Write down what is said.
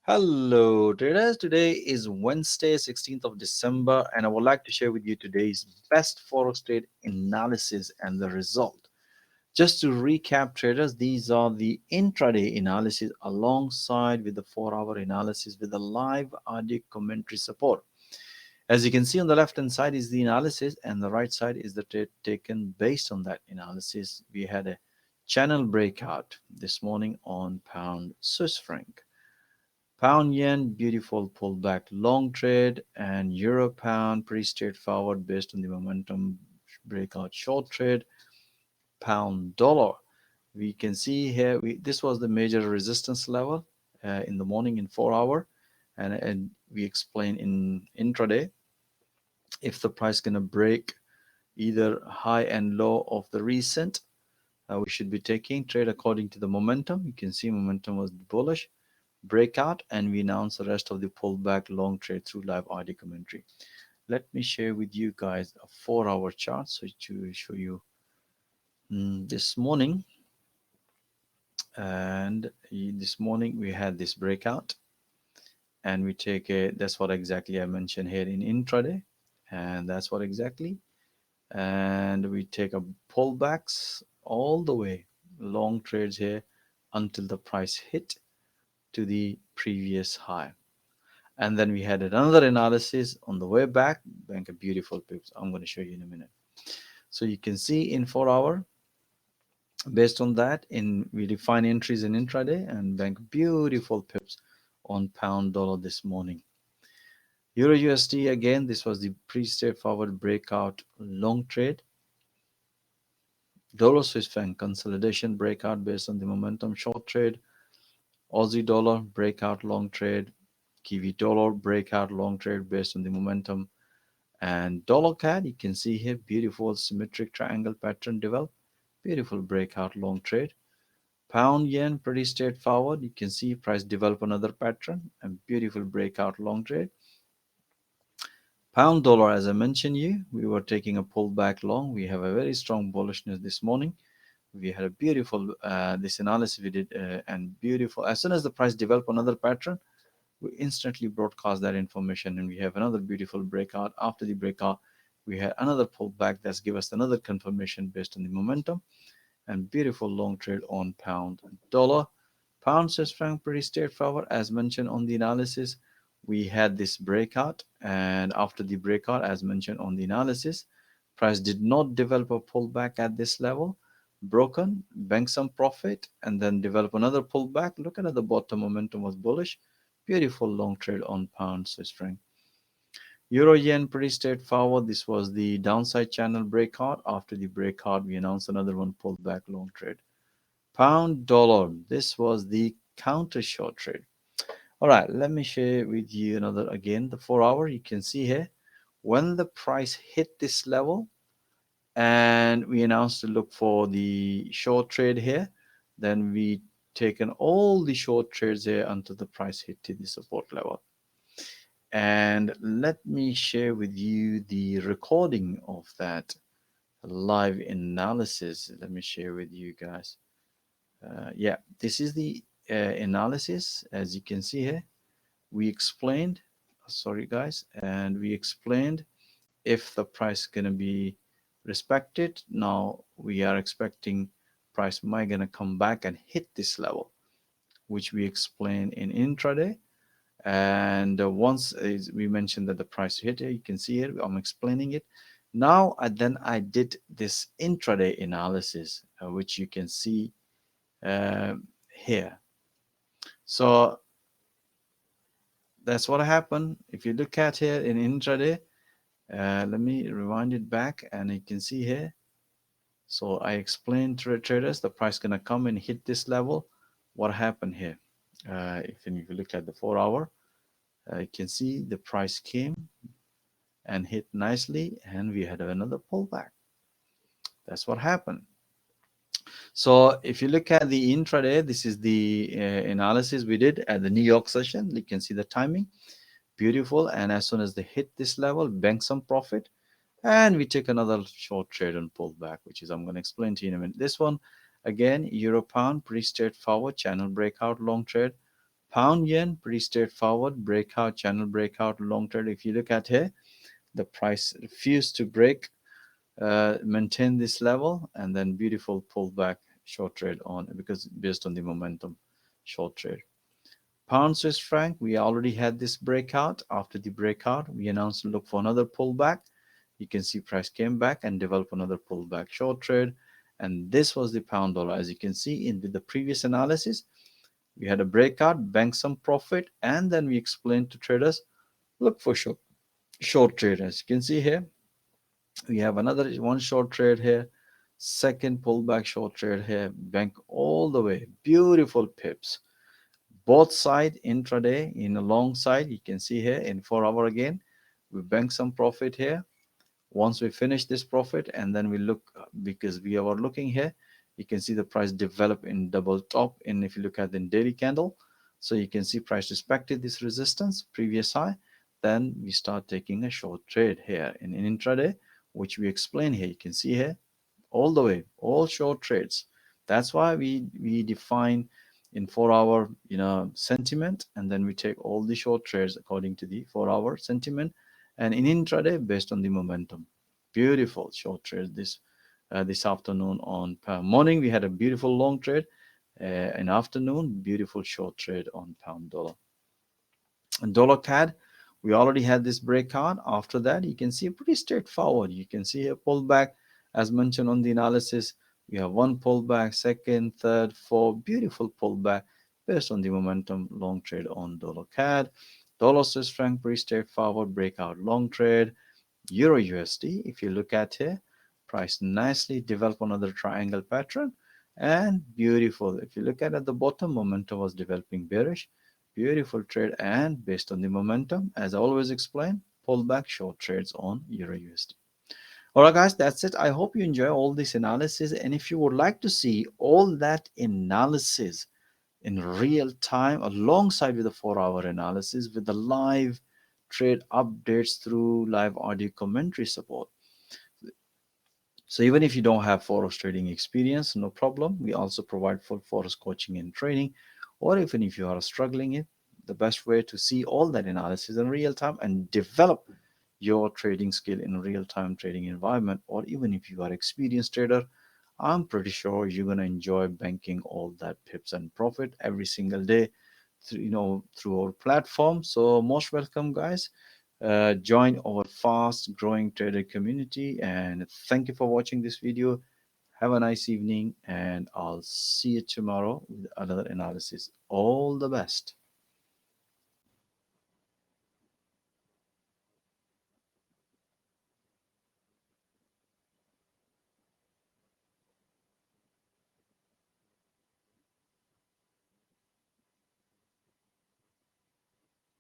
Hello traders, today is Wednesday 16th of December and I would like to share with you today's best forex trade analysis and the result. Just to recap traders, these are the intraday analysis alongside with the 4-hour analysis with the live audio commentary support. As you can see on the left hand side is the analysis and the right side is the trade taken based on that analysis. We had a channel breakout this morning on pound Swiss franc. Pound yen, beautiful pullback long trade, and euro pound, pretty straightforward based on the momentum breakout short trade. Pound dollar, we can see here this was the major resistance level in the morning in 4 hour, and we explain in intraday if the price gonna break either high and low of the recent, we should be taking trade according to the momentum. You can see momentum was bullish breakout, and we announce the rest of the pullback long trade through live audio commentary. Let me share with you guys a 4-hour chart so to show you this morning. And this morning we had this breakout, and we take a, that's what exactly I mentioned here in intraday, and that's what exactly, and we take a pullbacks all the way long trades here until the price hit to the previous high. And then we had another analysis on the way back, bank a beautiful pips. I'm going to show you in a minute. So you can see in 4 hour, based on that, in we define entries in intraday and bank beautiful pips on pound dollar this morning. Euro USD, again, this was the pre-straightforward breakout long trade. Dollar Swiss franc consolidation breakout based on the momentum short trade. Aussie dollar breakout long trade. Kiwi dollar breakout long trade based on the momentum. And dollar CAD, you can see here beautiful symmetric triangle pattern develop, beautiful breakout long trade. Pound yen, pretty straightforward. You can see price develop another pattern and beautiful breakout long trade. Pound dollar, as I mentioned you, we were taking a pullback long. We have a very strong bullishness this morning. We had a beautiful this analysis we did, and beautiful. As soon as the price develop another pattern, we instantly broadcast that information, and we have another beautiful breakout. After the breakout, we had another pullback that's give us another confirmation based on the momentum, and beautiful long trade on pound dollar. Pound Swiss franc, pretty straightforward. As mentioned on the analysis, we had this breakout, and after the breakout, as mentioned on the analysis, price did not develop a pullback at this level, broken, bank some profit, and then develop another pullback. Look at the bottom, momentum was bullish. Beautiful long trade on pound Swiss franc. Euro yen, pretty straightforward. This was the downside channel breakout. After the breakout, we announced another one pullback long trade. Pound dollar, this was the counter short trade. All right, let me share with you another again the 4 hour. You can see here when the price hit this level, and we announced to look for the short trade here, then we taken all the short trades here until the price hit to the support level. And let me share with you the recording of that live analysis. Let me share with you guys. Yeah, this is the analysis. As you can see here, we explained, sorry guys, and we explained if the price gonna be respected. Now we are expecting price might gonna come back and hit this level, which we explain in intraday. And once we mentioned that the price hit here, you can see it, I'm explaining it. Now then I did this intraday analysis, which you can see uh, here. So that's what happened. If you look at here in intraday, let me rewind it back, and you can see here. So I explained to traders the price gonna come and hit this level. What happened here? If you look at the 4 hour, you can see the price came and hit nicely, and we had another pullback. That's what happened. So if you look at the intraday, this is the analysis we did at the New York session. You can see the timing, beautiful. And as soon as they hit this level, bank some profit, and we take another short trade and pull back, which is I'm going to explain to you in a minute. This one, again, euro pound, pretty straightforward channel breakout long trade. Pound yen, pretty straightforward. Breakout, channel breakout, long trade. If you look at here, the price refused to break, maintain this level, and then beautiful pullback short trade on, because based on the momentum, short trade. Pound Swiss franc, we already had this breakout. After the breakout, we announced to look for another pullback. You can see price came back and developed another pullback short trade. And this was the pound dollar. As you can see in the previous analysis, we had a breakout, banked some profit, and then we explained to traders, look for short trade. As you can see here, we have another one short trade here, second pullback short trade here, bank all the way, beautiful pips, both side intraday in a long side. You can see here in 4 hour again, we bank some profit here. Once we finish this profit, and then we look, because we are looking here, you can see the price develop in double top. And if you look at the daily candle, so you can see price respected this resistance, previous high. Then we start taking a short trade here in intraday, which we explain here. You can see here all the way, all short trades. That's why we define in 4 hour, sentiment, and then we take all the short trades according to the 4 hour sentiment, and in intraday based on the momentum. Beautiful short trade this afternoon. On morning we had a beautiful long trade. In afternoon, beautiful short trade on pound dollar. And dollar CAD, we already had this breakout. After that, you can see pretty straightforward. You can see a pullback, as mentioned on the analysis. We have one pullback, second, third, fourth, beautiful pullback based on the momentum. Long trade on dollar CAD. Dollar Swiss franc, pretty straightforward breakout long trade. Euro USD, if you look at here, price nicely develop another triangle pattern, and beautiful. If you look at the bottom, momentum was developing bearish. Beautiful trade, and based on the momentum, as I always explain, pull back short trades on Euro USD. Alright guys, that's it. I hope you enjoy all this analysis, and if you would like to see all that analysis in real time alongside with the 4 hour analysis with the live trade updates through live audio commentary support. So even if you don't have Forex trading experience, no problem. We also provide full Forex coaching and training. Or even if you are struggling it, the best way to see all that analysis in real time and develop your trading skill in real time trading environment, or even if you are experienced trader, I'm pretty sure you're gonna enjoy banking all that pips and profit every single day through, through our platform. So most welcome, guys. Join our fast growing trader community, and thank you for watching this video. Have a nice evening, and I'll see you tomorrow with another analysis. All the best.